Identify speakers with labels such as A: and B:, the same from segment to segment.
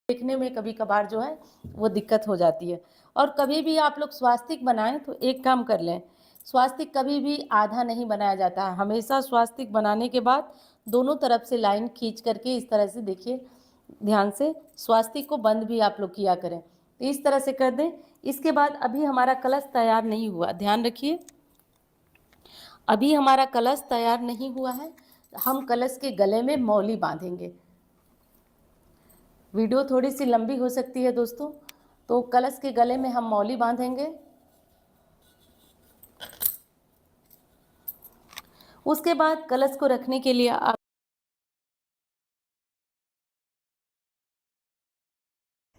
A: देखने में कभी कभार जो है वो दिक्कत हो जाती है। और कभी भी आप लोग स्वास्तिक बनाएं तो एक काम कर लें, स्वास्तिक कभी भी आधा नहीं बनाया जाता है, हमेशा स्वास्तिक बनाने के बाद दोनों तरफ से लाइन खींच करके इस तरह से देखिए, ध्यान से स्वास्तिक को बंद भी आप लोग किया करें। तो इस तरह से कर दें। इसके बाद अभी हमारा कलश तैयार नहीं हुआ, ध्यान रखिए, अभी हमारा कलश तैयार नहीं हुआ है। हम कलश के गले में मौली बांधेंगे। वीडियो थोड़ी सी लंबी हो सकती है दोस्तों, तो कलश के गले में हम मौली बांधेंगे। उसके बाद कलश को रखने के लिए आप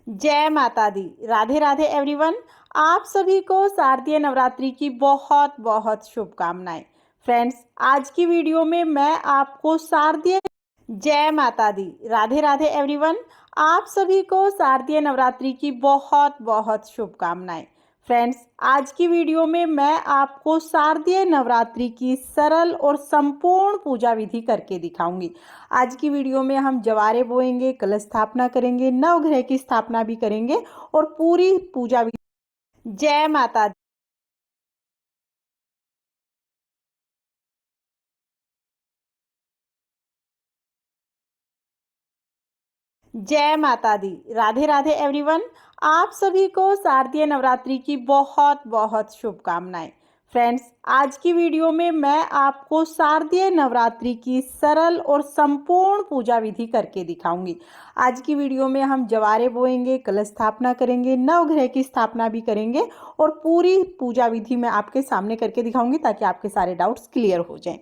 B: जय माता दी। राधे राधे एवरीवन। आप सभी को शारदीय नवरात्रि की बहुत बहुत शुभकामनाएं। फ्रेंड्स, आज की वीडियो में मैं आपको शारदीय जय माता दी। राधे राधे एवरीवन। आप सभी को शारदीय नवरात्रि की बहुत बहुत शुभकामनाएं। फ्रेंड्स, आज की वीडियो में मैं आपको शारदीय नवरात्रि की सरल और संपूर्ण पूजा विधि करके दिखाऊंगी। आज की वीडियो में हम जवारे बोएंगे, कलश स्थापना करेंगे, नवग्रह की स्थापना भी करेंगे और पूरी पूजा विधि। जय माता दी। जय माता दी। राधे राधे एवरीवन। आप सभी को शारदीय नवरात्रि की बहुत बहुत शुभकामनाएं। फ्रेंड्स, आज की वीडियो में मैं आपको शारदीय नवरात्रि की सरल और संपूर्ण पूजा विधि करके दिखाऊंगी। आज की वीडियो में हम जवारे बोएंगे, कलश स्थापना करेंगे, नवग्रह की स्थापना भी करेंगे और पूरी पूजा विधि मैं आपके सामने करके दिखाऊंगी ताकि आपके सारे डाउट्स क्लियर हो जाएं।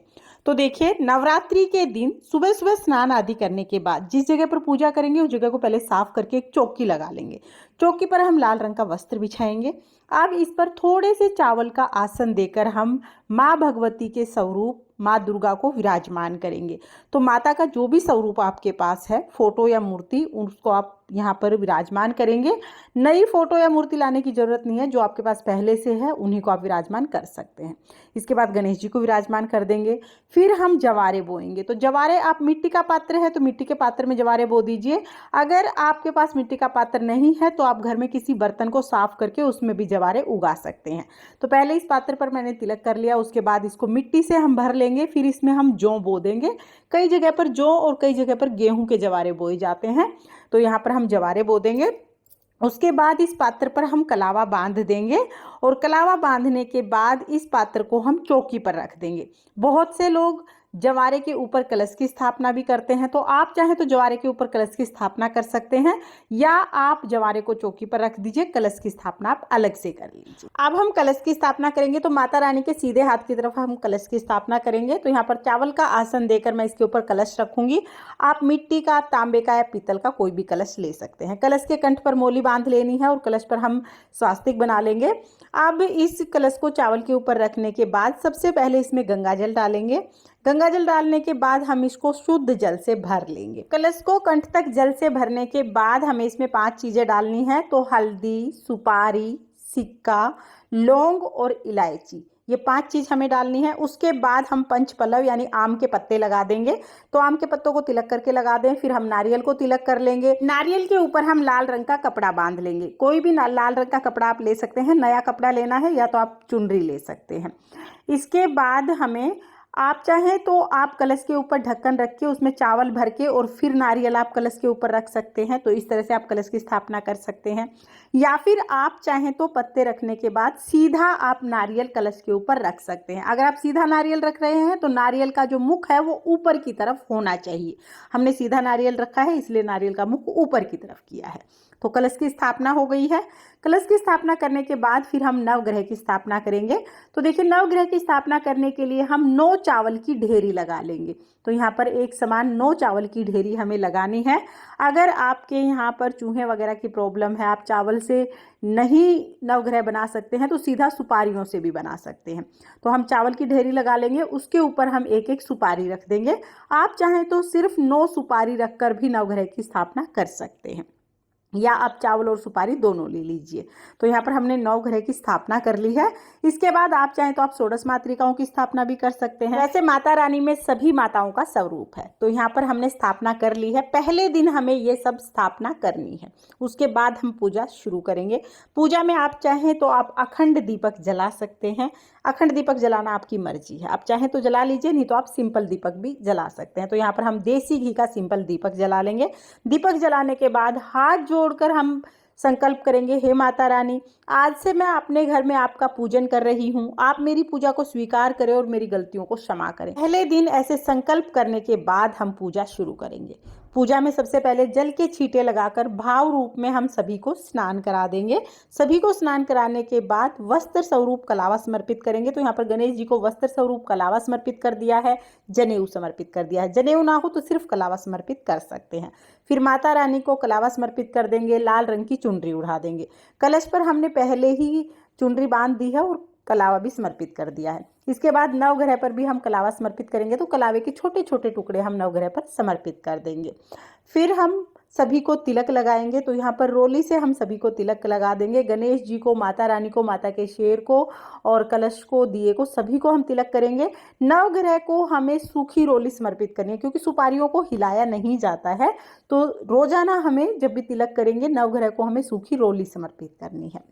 B: तो देखिए, नवरात्रि के दिन सुबह सुबह स्नान आदि करने के बाद जिस जगह पर पूजा करेंगे उस जगह को पहले साफ करके एक चौकी लगा लेंगे। चौकी पर हम लाल रंग का वस्त्र बिछाएंगे। अब इस पर थोड़े से चावल का आसन देकर हम माँ भगवती के स्वरूप माँ दुर्गा को विराजमान करेंगे। तो माता का जो भी स्वरूप आपके पास है, फोटो या मूर्ति, उसको आप यहाँ पर विराजमान करेंगे। नई फोटो या मूर्ति लाने की जरूरत नहीं है, जो आपके पास पहले से है उन्हीं को आप विराजमान कर सकते हैं। इसके बाद गणेश जी को विराजमान कर देंगे। फिर हम जवारे बोएंगे। तो जवारे, आप मिट्टी का पात्र है तो मिट्टी के पात्र में जवारे बो दीजिए। अगर आपके पास मिट्टी का पात्र नहीं है तो आप घर में किसी बर्तन को साफ करके उसमें भी जवारे उगा सकते हैं। तो पहले इस पात्र पर मैंने तिलक कर लिया, उसके बाद इसको मिट्टी से हम भर लेंगे। फिर इसमें हम जौ बो देंगे। कई जगह पर जौ और कई जगह पर गेहूं के जवारे बोए जाते हैं, तो यहाँ पर हम जवारे बो देंगे। उसके बाद इस पात्र पर हम कलावा बांध देंगे और कलावा बांधने के बाद इस पात्र को हम चौकी पर रख देंगे। बहुत से लोग जवारे के ऊपर कलश की स्थापना भी करते हैं, तो आप चाहें तो जवारे के ऊपर कलश की स्थापना कर सकते हैं या आप जवारे को चौकी पर रख दीजिए, कलश की स्थापना आप अलग से कर लीजिए। अब हम कलश की स्थापना करेंगे तो माता रानी के सीधे हाथ की तरफ हम कलश की स्थापना करेंगे। तो यहाँ पर चावल का आसन देकर मैं इसके ऊपर कलश रखूंगी। आप मिट्टी का, तांबे का या पीतल का कोई भी कलश ले सकते हैं। कलश के कंठ पर मोली बांध लेनी है और कलश पर हम स्वास्तिक बना लेंगे। अब इस कलश को चावल के ऊपर रखने के बाद सबसे पहले इसमें गंगा जल डालेंगे। गंगा जल डालने के बाद हम इसको शुद्ध जल से भर लेंगे। कलश को कंठ तक जल से भरने के बाद हमें इसमें 5 चीजें डालनी है। तो हल्दी, सुपारी, सिक्का, लौंग और इलायची, ये 5 चीज हमें डालनी है। उसके बाद हम पंचपल्लव यानी आम के पत्ते लगा देंगे। तो आम के पत्तों को तिलक करके लगा दें। फिर हम नारियल को तिलक कर लेंगे। नारियल के ऊपर हम लाल रंग का कपड़ा बांध लेंगे। कोई भी लाल रंग का कपड़ा आप ले सकते हैं, नया कपड़ा लेना है या तो आप चुनरी ले सकते हैं। इसके बाद हमें, आप चाहें तो आप कलश के ऊपर ढक्कन रख के उसमें चावल भर के और फिर नारियल आप कलश के ऊपर रख सकते हैं। तो इस तरह से आप कलश की स्थापना कर सकते हैं। या फिर आप चाहें तो पत्ते रखने के बाद सीधा आप नारियल कलश के ऊपर रख सकते हैं। अगर आप सीधा नारियल रख रहे हैं तो नारियल का जो मुख है वो ऊपर की तरफ होना चाहिए। हमने सीधा नारियल रखा है इसलिए नारियल का मुख ऊपर की तरफ किया है। तो कलश की स्थापना हो गई है। कलश की स्थापना करने के बाद फिर हम नवग्रह की स्थापना करेंगे। तो देखिए, नवग्रह की स्थापना करने के लिए हम 9 चावल की ढेरी लगा लेंगे। तो यहाँ पर एक समान 9 चावल की ढेरी हमें लगानी है। अगर आपके यहाँ पर चूहे वगैरह की प्रॉब्लम है, आप चावल से नहीं नवग्रह बना सकते हैं तो सीधा सुपारियों से भी बना सकते हैं। तो हम चावल की ढेरी लगा लेंगे, उसके ऊपर हम एक एक सुपारी रख देंगे। आप चाहें तो सिर्फ 9 सुपारी रखकर भी नवग्रह की स्थापना कर सकते हैं। या आप चावल और सुपारी दोनों ले लीजिए। तो यहाँ पर हमने नवग्रह की स्थापना कर ली है। इसके बाद आप चाहें तो आप षोडश मातृकाओं की स्थापना भी कर सकते हैं। वैसे माता रानी में सभी माताओं का स्वरूप है, तो यहाँ पर हमने स्थापना कर ली है। पहले दिन हमें ये सब स्थापना करनी है, उसके बाद हम पूजा शुरू करेंगे। पूजा में आप चाहें तो आप अखंड दीपक जला सकते हैं। अखंड दीपक जलाना आपकी मर्जी है, आप चाहें तो जला लीजिए, नहीं तो आप सिंपल दीपक भी जला सकते हैं। तो यहाँ पर हम देसी घी का सिंपल दीपक जला लेंगे। दीपक जलाने के बाद हाथ जोड़कर हम संकल्प करेंगे, हे माता रानी, आज से मैं अपने घर में आपका पूजन कर रही हूँ, आप मेरी पूजा को स्वीकार करें और मेरी गलतियों को क्षमा करें। पहले दिन ऐसे संकल्प करने के बाद हम पूजा शुरू करेंगे। पूजा में सबसे पहले जल के छींटे लगाकर भाव रूप में हम सभी को स्नान करा देंगे। सभी को स्नान कराने के बाद वस्त्र स्वरूप कलावा समर्पित करेंगे। तो यहाँ पर गणेश जी को वस्त्र स्वरूप कलावा समर्पित कर दिया है, जनेऊ समर्पित कर दिया है। जनेऊ ना हो तो सिर्फ कलावा समर्पित कर सकते हैं। फिर माता रानी को कलावा समर्पित कर देंगे, लाल रंग की चुनरी उड़ा देंगे। कलश पर हमने पहले ही चुनरी बांध दी है और कलावा भी समर्पित कर दिया है। इसके बाद नवग्रह पर भी हम कलावा समर्पित करेंगे, तो कलावे के छोटे छोटे टुकड़े हम नवग्रह पर समर्पित कर देंगे। फिर हम सभी को तिलक लगाएंगे। तो यहाँ पर रोली से हम सभी को तिलक लगा देंगे। गणेश जी को, माता रानी को, माता के शेर को और कलश को, दिए को, सभी को हम तिलक करेंगे। नवग्रह को हमें सूखी रोली समर्पित करनी है, क्योंकि सुपारियों को हिलाया नहीं जाता है। तो रोजाना हमें जब भी तिलक करेंगे, नवग्रह को हमें सूखी रोली समर्पित करनी है।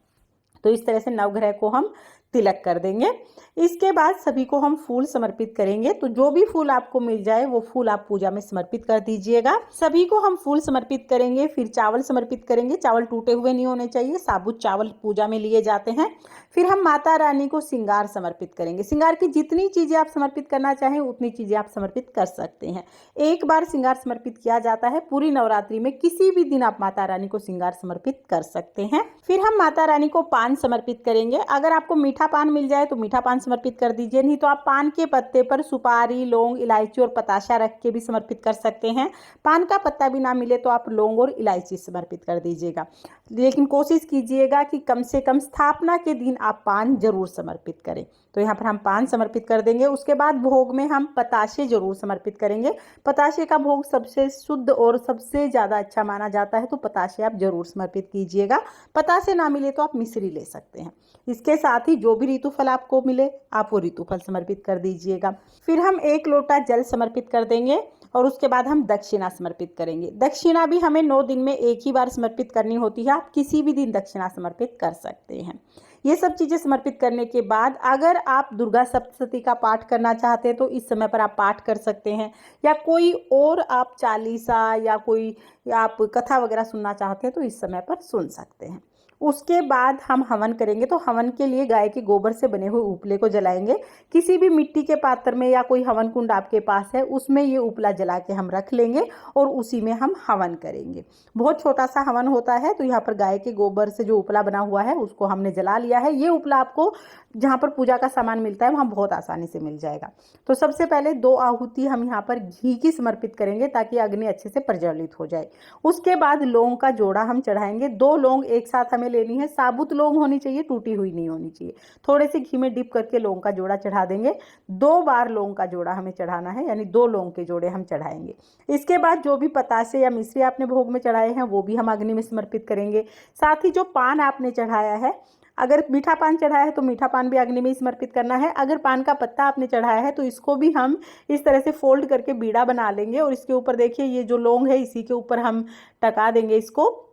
B: तो इस तरह से नवग्रह को हम तिलक कर देंगे। इसके बाद सभी को हम फूल समर्पित करेंगे। तो जो भी फूल आपको मिल जाए वो फूल आप पूजा में समर्पित कर दीजिएगा। सभी को हम फूल समर्पित करेंगे। फिर चावल समर्पित करेंगे। चावल टूटे हुए नहीं होने चाहिए, साबुत चावल पूजा में लिए जाते हैं। फिर हम माता रानी को श्रृंगार समर्पित करेंगे। श्रृंगार की जितनी चीजें आप समर्पित करना चाहें उतनी चीजें आप समर्पित कर सकते हैं। एक बार श्रृंगार समर्पित किया जाता है। पूरी नवरात्रि में किसी भी दिन आप माता रानी को श्रृंगार समर्पित कर सकते हैं। फिर हम माता रानी को पान समर्पित करेंगे। अगर आपको मीठा पान मिल जाए तो मीठा पान समर्पित कर दीजिए, नहीं तो आप पान के पत्ते पर सुपारी, लौंग, इलायची और पताशा रख के भी समर्पित कर सकते हैं। पान का पत्ता भी ना मिले तो आप लौंग और इलायची समर्पित कर दीजिएगा, लेकिन कोशिश कीजिएगा कि कम से कम स्थापना के दिन आप पान जरूर समर्पित करें। तो यहाँ पर हम पान समर्पित कर देंगे। उसके बाद भोग में हम पताशे जरूर समर्पित करेंगे। पताशे का भोग सबसे शुद्ध और सबसे ज़्यादा अच्छा माना जाता है, तो पताशे आप जरूर समर्पित कीजिएगा। पताशे ना मिले तो आप मिश्री ले सकते हैं। इसके साथ ही जो भी ऋतुफल आपको मिले आप वो ऋतुफल समर्पित कर दीजिएगा। फिर हम 1 लोटा जल समर्पित कर देंगे और उसके बाद हम दक्षिणा समर्पित करेंगे। दक्षिणा भी हमें 9 दिन में एक ही बार समर्पित करनी होती है। आप किसी भी दिन दक्षिणा समर्पित कर सकते हैं। ये सब चीज़ें समर्पित करने के बाद अगर आप दुर्गा सप्तशती का पाठ करना चाहते हैं तो इस समय पर आप पाठ कर सकते हैं, या कोई और आप चालीसा या कोई आप कथा वगैरह सुनना चाहते हैं तो इस समय पर सुन सकते हैं। उसके बाद हम हवन करेंगे। तो हवन के लिए गाय के गोबर से बने हुए उपले को जलाएंगे। किसी भी मिट्टी के पात्र में या कोई हवन कुंड आपके पास है उसमें ये उपला जला के हम रख लेंगे और उसी में हम हवन करेंगे। बहुत छोटा सा हवन होता है। तो यहाँ पर गाय के गोबर से जो उपला बना हुआ है उसको हमने जला लिया है। ये उपला आपको जहाँ पर पूजा का सामान मिलता है वहाँ बहुत आसानी से मिल जाएगा। तो सबसे पहले 2 आहुति हम यहाँ पर घी की समर्पित करेंगे ताकि अग्नि अच्छे से प्रज्वलित हो जाए। उसके बाद लौंग का जोड़ा हम चढ़ाएंगे। 2 लौंग एक साथ हमें लेनी है। साबुत लौंग होनी चाहिए, टूटी हुई नहीं होनी चाहिए। थोड़े से घी में डिप करके लौंग का जोड़ा चढ़ा देंगे। 2 बार लौंग का जोड़ा हमें चढ़ाना है, यानी 2 लौंग के जोड़े हम चढ़ाएंगे। इसके बाद जो भी पतासे या मिश्री आपने भोग में चढ़ाए हैं वो भी हम अग्नि में समर्पित करेंगे। साथ ही जो पान आपने चढ़ाया है, अगर मीठा पान चढ़ाया है तो मीठा पान भी अग्नि में समर्पित करना है। अगर पान का पत्ता आपने चढ़ाया है तो इसको भी हम इस तरह से फोल्ड करके बीड़ा बना लेंगे और इसके ऊपर देखिए ये जो लौंग है इसी के ऊपर हम टका देंगे इसको,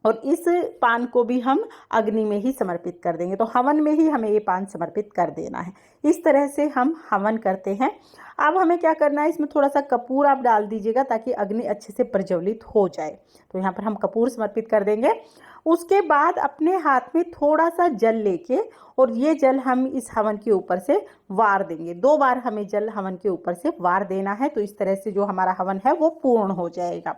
B: और इस पान को भी हम अग्नि में ही समर्पित कर देंगे। तो हवन में ही हमें ये पान समर्पित कर देना है। इस तरह से हम हवन करते हैं। अब हमें क्या करना है, इसमें थोड़ा सा कपूर आप डाल दीजिएगा ताकि अग्नि अच्छे से प्रज्वलित हो जाए। तो यहाँ पर हम कपूर समर्पित कर देंगे। उसके बाद अपने हाथ में थोड़ा सा जल लेके और ये जल हम इस हवन के ऊपर से वार देंगे। 2 बार हमें जल हवन के ऊपर से वार देना है। तो इस तरह से जो हमारा हवन है वो पूर्ण हो जाएगा।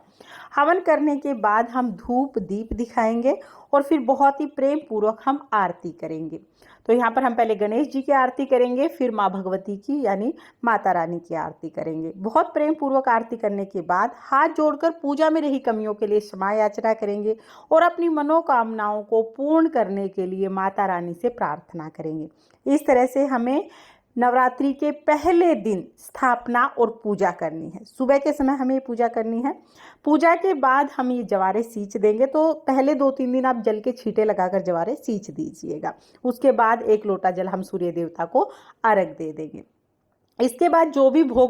B: हवन करने के बाद हम धूप दीप दिखाएंगे और फिर बहुत ही प्रेम पूर्वक हम आरती करेंगे। तो यहाँ पर हम पहले गणेश जी की आरती करेंगे, फिर माँ भगवती की यानी माता रानी की आरती करेंगे। बहुत प्रेम पूर्वक आरती करने के बाद हाथ जोड़कर पूजा में रही कमियों के लिए क्षमा याचना करेंगे और अपनी मनोकामनाओं को पूर्ण करने के लिए माता रानी से प्रार्थना करेंगे। इस तरह से हमें नवरात्रि के पहले दिन स्थापना और पूजा करनी है। सुबह के समय हमें ये पूजा करनी है। पूजा के बाद हम ये जवारे सींच देंगे, तो पहले 2-3 दिन आप जल के छींटे लगाकर जवारे सींच दीजिएगा। उसके बाद 1 लोटा जल हम सूर्य देवता को अर्घ दे देंगे। इसके बाद जो भी भोग